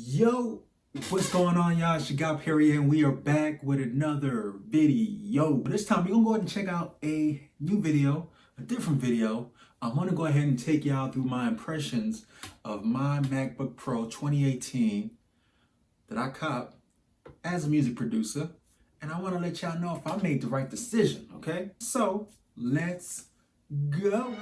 Yo, what's going on, y'all? It's your guy Perry, and we are back with another video. This time, we're gonna go ahead and check out a new video, a different video. I want to go ahead and take y'all through my impressions of my MacBook Pro 2018 that I copped as a music producer, and I want to let y'all know if I made the right decision. Okay, so let's go.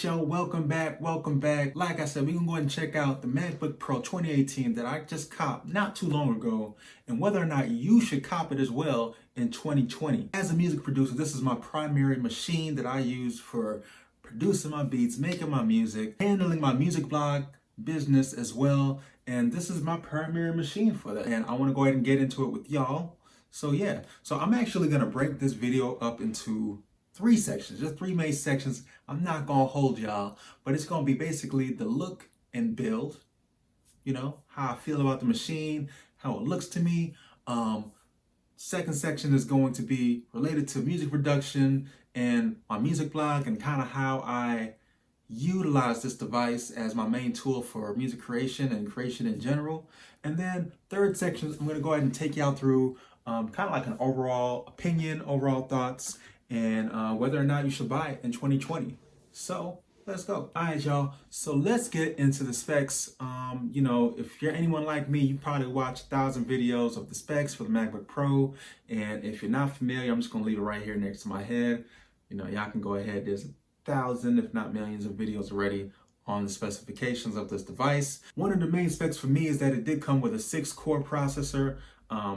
Y'all, welcome back. Like I said, we can go ahead and check out the MacBook Pro 2018 that I just copped not too long ago, and whether or not you should cop it as well in 2020. As a music producer, this is my primary machine that I use for producing my beats, making my music, handling my music blog business as well, and this is my primary machine for that. And I want to go ahead and get into it with y'all. So yeah, so I'm actually going to break this video up into three sections, just three main sections. I'm not gonna hold y'all, but it's gonna be basically the look and build, you know, how I feel about the machine, how it looks to me. Second section is going to be related to music production and my music blog, and kind of how I utilize this device as my main tool for music creation and creation in general. And then third section, I'm gonna go ahead and take y'all through kind of like an overall opinion, overall thoughts, and whether or not you should buy it in 2020. So let's go. All right, y'all. So let's get into the specs. You know, if you're anyone like me, you probably watch 1,000 videos of the specs for the MacBook Pro. And if you're not familiar, I'm just gonna leave it right here next to my head. You know, y'all can go ahead. There's 1,000, if not millions, of videos already on the specifications of this device. One of the main specs for me is that it did come with a 6-core processor.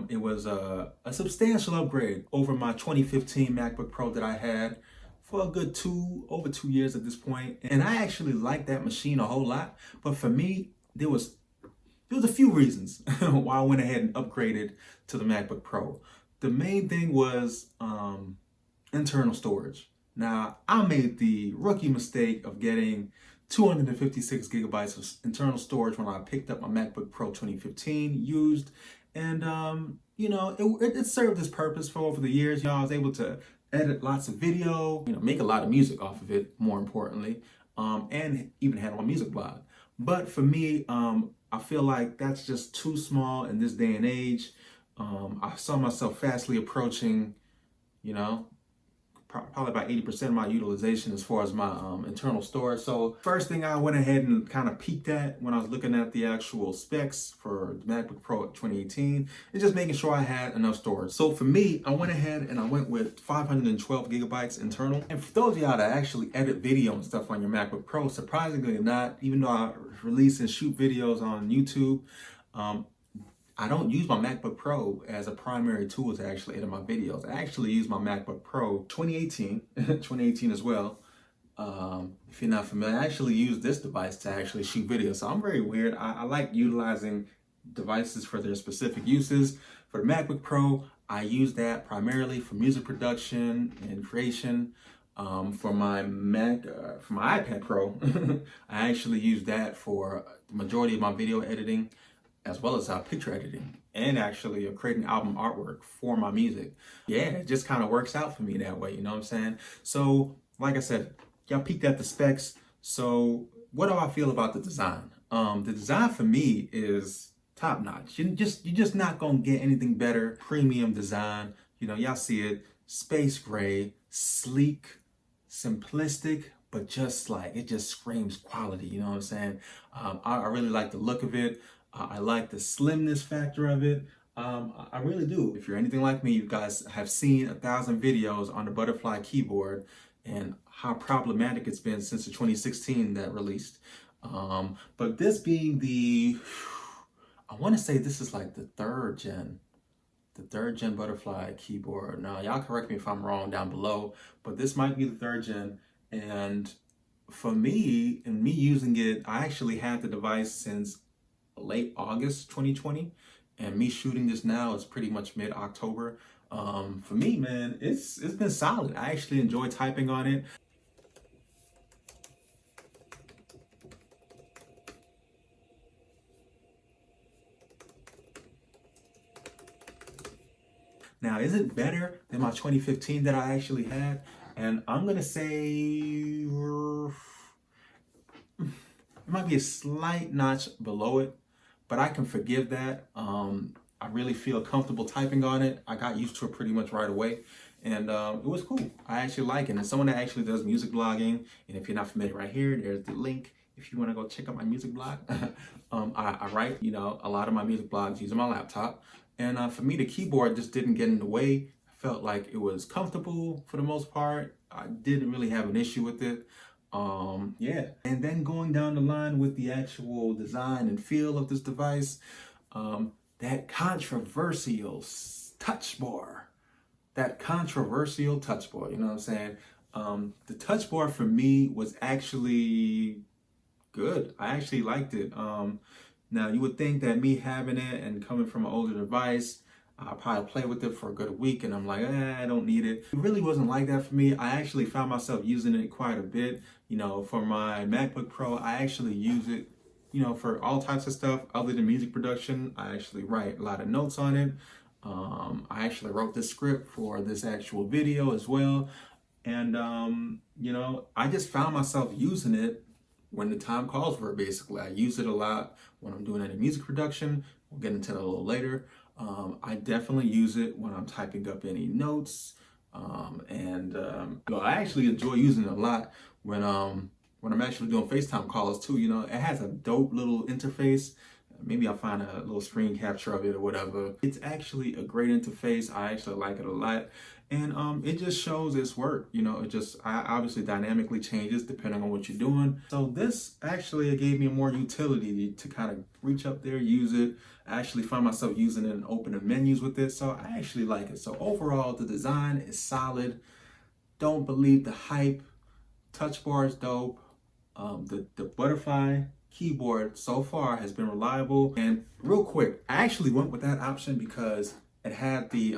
It was a substantial upgrade over my 2015 MacBook Pro that I had for a good over 2 years at this point. And I actually like that machine a whole lot. But for me, there was a few reasons why I went ahead and upgraded to the MacBook Pro. The main thing was internal storage. Now, I made the rookie mistake of getting 256 gigabytes of internal storage when I picked up my MacBook Pro 2015 used. And, you know, it served its purpose for over the years. You know, I was able to edit lots of video, you know, make a lot of music off of it, more importantly, and even handle my music blog. But for me, I feel like that's just too small in this day and age. I saw myself fastly approaching, you know, probably about 80% of my utilization as far as my internal storage. So first thing I went ahead and kind of peeked at when I was looking at the actual specs for the MacBook Pro 2018 is just making sure I had enough storage. So for me, I went ahead and I went with 512 gigabytes internal. And for those of y'all that actually edit video and stuff on your MacBook Pro, surprisingly not, even though I release and shoot videos on YouTube, I don't use my MacBook Pro as a primary tool to actually edit my videos. I actually use my MacBook Pro 2018 as well. If you're not familiar, I actually use this device to actually shoot videos. So I'm very weird. I like utilizing devices for their specific uses. For the MacBook Pro, I use that primarily for music production and creation. For my iPad Pro, I actually use that for the majority of my video editing, as well as picture editing, and actually creating album artwork for my music. Yeah, it just kind of works out for me that way, you know what I'm saying? So, like I said, y'all peeked at the specs. So, what do I feel about the design? The design for me is top notch. You're just not gonna get anything better. Premium design, you know, y'all see it, space gray, sleek, simplistic, but just like, it just screams quality, you know what I'm saying? I really like the look of it. I like the slimness factor of it. I really do. If you're anything like me, you guys have seen 1,000 videos on the butterfly keyboard and how problematic it's been since the 2016 that released. But this being I want to say this is like the third gen butterfly keyboard. Now, y'all correct me if I'm wrong down below, but this might be the third gen. And for me, and me using it, I actually had the device since late August 2020, and me shooting this now is pretty much mid-October. For me, man, it's been solid. I actually enjoy typing on it. Now, is it better than my 2015 that I actually had? And I'm gonna say it might be a slight notch below it, but I can forgive that. I really feel comfortable typing on it. I got used to it pretty much right away, and it was cool. I actually like it. And someone that actually does music blogging, and if you're not familiar, right here, there's the link. If you want to go check out my music blog, I write, a lot of my music blogs using my laptop. And for me, the keyboard just didn't get in the way. I felt like it was comfortable for the most part. I didn't really have an issue with it. Yeah. And then going down the line with the actual design and feel of this device, that controversial touch bar. That controversial touch bar, you know what I'm saying? The touch bar for me was actually good. I actually liked it. Now you would think that me having it and coming from an older device, I'll probably play with it for a good week and I'm like, I don't need it. It really wasn't like that for me. I actually found myself using it quite a bit. For my MacBook Pro, I actually use it, for all types of stuff other than music production. I actually write a lot of notes on it. I actually wrote the script for this actual video as well. And, I just found myself using it when the time calls for it, basically. I use it a lot when I'm doing any music production. We'll get into that a little later. I definitely use it when I'm typing up any notes. I actually enjoy using it a lot when I'm actually doing FaceTime calls too. It has a dope little interface. Maybe I'll find a little screen capture of it or whatever. It's actually a great interface. I actually like it a lot. And it just shows its work. It just obviously dynamically changes depending on what you're doing. So this actually gave me more utility to kind of reach up there, use it. I actually find myself using it and opening menus with it. So I actually like it. So overall, the design is solid. Don't believe the hype. Touch bar is dope. The butterfly keyboard so far has been reliable. And real quick, I actually went with that option because it had the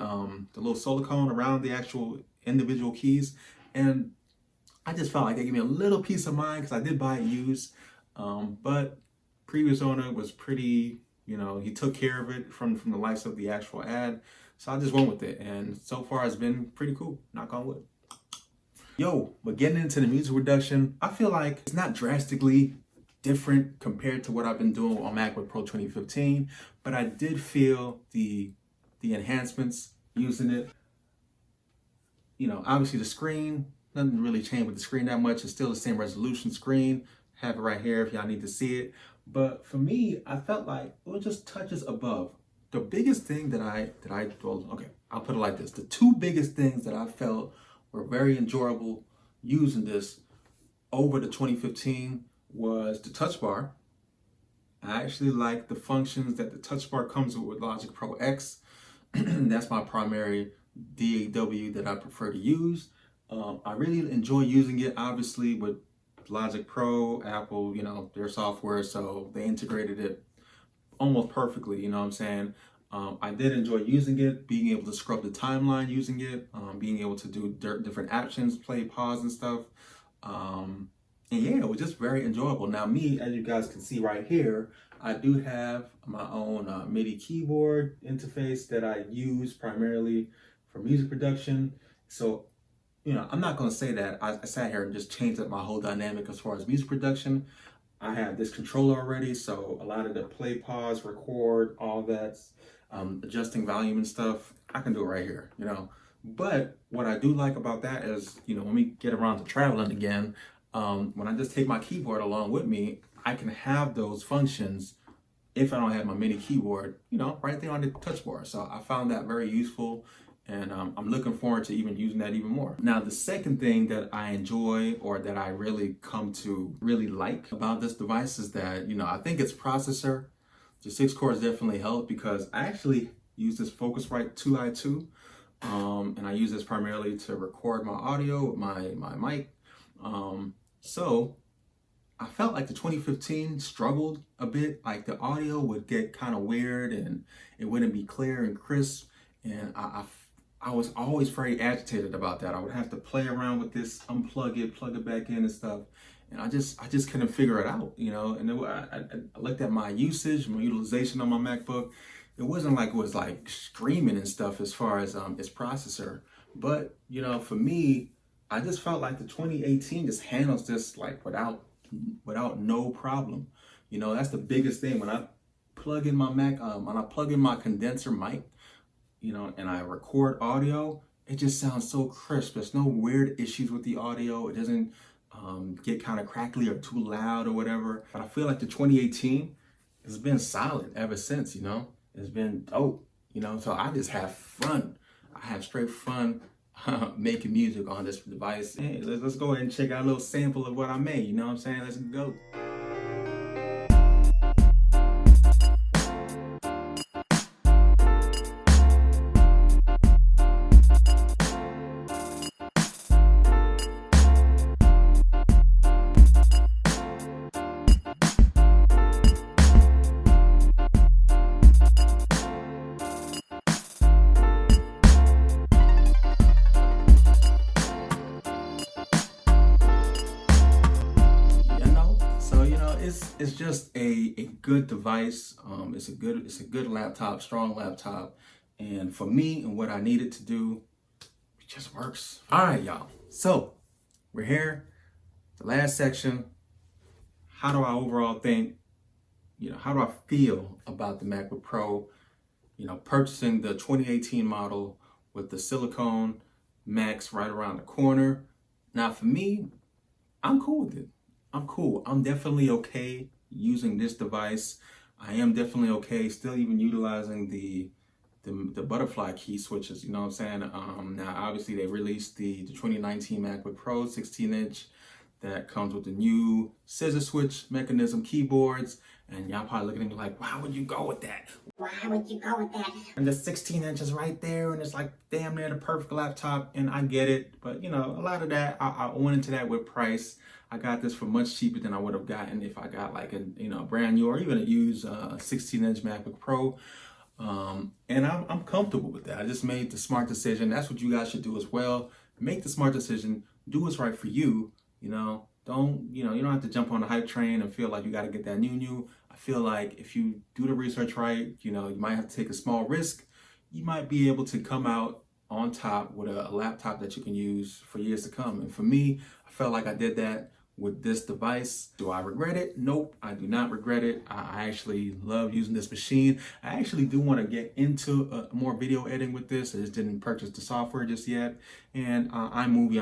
little silicone around the actual individual keys, and I just felt like they gave me a little peace of mind because I did buy it used. But previous owner was pretty, he took care of it from the likes of the actual ad. So I just went with it, and so far it's been pretty cool. Knock on wood. But getting into the music production, I feel like it's not drastically different compared to what I've been doing on MacBook Pro 2015, but I did feel the enhancements using it. Obviously the screen, nothing really changed with the screen that much. It's still the same resolution screen. Have it right here if y'all need to see it. But for me, I felt like it was just touches above. The biggest thing I'll put it like this. The two biggest things that I felt were very enjoyable using this over the 2015 was the touch bar. I actually like the functions that the touch bar comes with Logic Pro X. That's my primary DAW that I prefer to use. I really enjoy using it, obviously, with Logic Pro, Apple, their software, so they integrated it almost perfectly, you know what I'm saying? I did enjoy using it, being able to scrub the timeline using it, being able to do different actions, play, pause, and stuff. And yeah, it was just very enjoyable. Now me, as you guys can see right here, I do have my own MIDI keyboard interface that I use primarily for music production. So, I'm not going to say that I sat here and just changed up my whole dynamic as far as music production. I have this controller already, so a lot of the play, pause, record, all that's adjusting volume and stuff, I can do it right here, But what I do like about that is, when we get around to traveling again, when I just take my keyboard along with me, I can have those functions if I don't have my MIDI keyboard, right there on the touch bar. So I found that very useful, and I'm looking forward to even using that even more. Now, the second thing that I enjoy, or that I really come to really like about this device, is that, I think its processor, the 6 cores definitely helped, because I actually use this Focusrite 2i2, and I use this primarily to record my audio with my mic. So I felt like the 2015 struggled a bit. Like the audio would get kind of weird and it wouldn't be clear and crisp. And I was always very agitated about that. I would have to play around with this, unplug it, plug it back in and stuff. And I just couldn't figure it out, And I looked at my usage, my utilization on my MacBook, it wasn't like it was like screaming and stuff as far as its processor. But you know, for me, I just felt like the 2018 just handles this like without no problem. You know, that's the biggest thing when I plug in my Mac, when I plug in my condenser mic, you know, and I record audio, it just sounds so crisp. There's no weird issues with the audio. It doesn't get kind of crackly or too loud or whatever. But I feel like the 2018 has been solid ever since, you know. It's been dope, you know. So I just have fun. I have straight fun making music on this device. Hey, let's go ahead and check out a little sample of what I made, you know what I'm saying? Let's go. It's just a good device. It's a good laptop, strong laptop, and for me and what I needed to do, it just works. All right, y'all. So we're here, the last section. How do I overall think? You know, how do I feel about the MacBook Pro? You know, purchasing the 2018 model with the silicone Max right around the corner. Now, for me, I'm cool with it. I'm cool. I'm definitely okay using this device. I am definitely okay still even utilizing the butterfly key switches, you know what I'm saying? Now, obviously, they released the 2019 MacBook Pro 16-inch that comes with the new scissor switch mechanism keyboards. And y'all probably looking at me like, why would you go with that? Why would you go with that? And the 16 inches right there, and it's like damn near the perfect laptop, and I get it. But, you know, a lot of that, I went into that with price. I got this for much cheaper than I would have gotten if I got like a, you know, brand new or even a used 16-inch MacBook Pro. And I'm comfortable with that. I just made the smart decision. That's what you guys should do as well. Make the smart decision. Do what's right for you. You know, you don't have to jump on the hype train and feel like you got to get that new. I feel like if you do the research right, you know, you might have to take a small risk. You might be able to come out on top with a laptop that you can use for years to come. And for me, I felt like I did that with this device. Do I regret it? Nope, I do not regret it. I actually love using this machine. I actually do want to get into more video editing with this. I just didn't purchase the software just yet. And iMovie,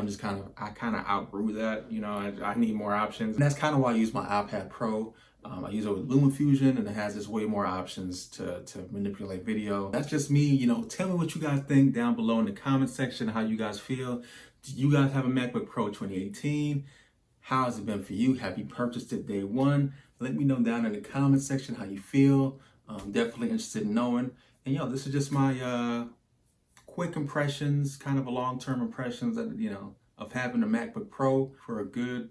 I kind of outgrew that. You know, I need more options. And that's kind of why I use my iPad Pro. I use it with LumaFusion, and it has just way more options to manipulate video. That's just me. You know, tell me what you guys think down below in the comment section, how you guys feel. Do you guys have a MacBook Pro 2018? How has it been for you? Have you purchased it day one? Let me know down in the comment section how you feel. I'm definitely interested in knowing. And yo, this is just my quick impressions, kind of a long-term impressions that, you know, of having a MacBook Pro for a good,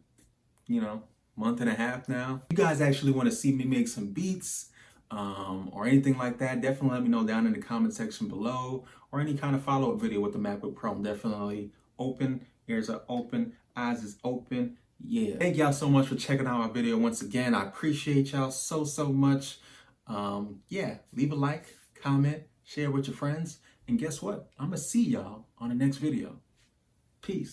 you know, month and a half now. If you guys actually want to see me make some beats or anything like that, definitely let me know down in the comment section below, or any kind of follow-up video with the MacBook Pro. I'm definitely open. Ears are open, eyes is open. Yeah. Thank y'all so much for checking out my video once again. I appreciate y'all so much. Yeah, leave a like, comment, share with your friends, and guess what? I'm gonna see y'all on the next video. Peace.